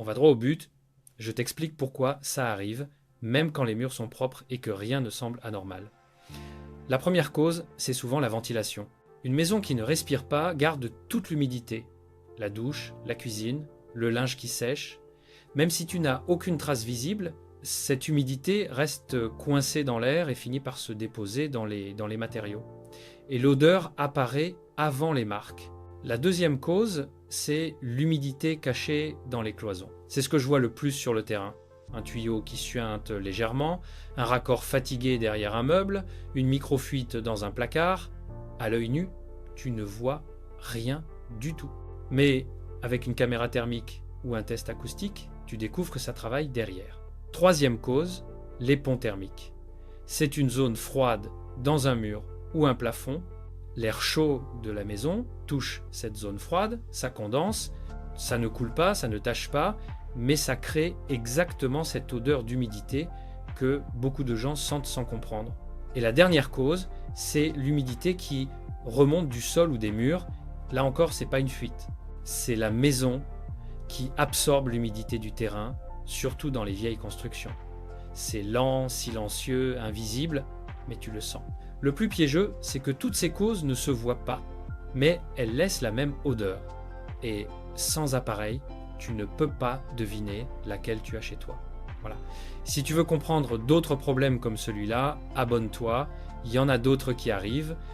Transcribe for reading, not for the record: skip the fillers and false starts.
On va droit au but, je t'explique pourquoi ça arrive, même quand les murs sont propres et que rien ne semble anormal. La première cause, c'est souvent la ventilation. Une maison qui ne respire pas garde toute l'humidité. La douche, la cuisine, le linge qui sèche. Même si tu n'as aucune trace visible, cette humidité reste coincée dans l'air et finit par se déposer dans les matériaux. Et l'odeur apparaît avant les marques. La deuxième cause, c'est l'humidité cachée dans les cloisons. C'est ce que je vois le plus sur le terrain. Un tuyau qui suinte légèrement, un raccord fatigué derrière un meuble, une microfuite dans un placard. À l'œil nu, tu ne vois rien du tout. Mais avec une caméra thermique ou un test acoustique, tu découvres que ça travaille derrière. Troisième cause, les ponts thermiques. C'est une zone froide dans un mur ou un plafond. L'air chaud de la maison touche cette zone froide, ça condense, ça ne coule pas, ça ne tâche pas, mais ça crée exactement cette odeur d'humidité que beaucoup de gens sentent sans comprendre. Et la dernière cause, c'est l'humidité qui remonte du sol ou des murs. Là encore, c'est pas une fuite, c'est la maison qui absorbe l'humidité du terrain, surtout dans les vieilles constructions. C'est lent, silencieux, invisible, mais tu le sens. Le plus piégeux, c'est que toutes ces causes ne se voient pas, mais elles laissent la même odeur. Et sans appareil, tu ne peux pas deviner laquelle tu as chez toi. Voilà. Si tu veux comprendre d'autres problèmes comme celui-là, abonne-toi, il y en a d'autres qui arrivent.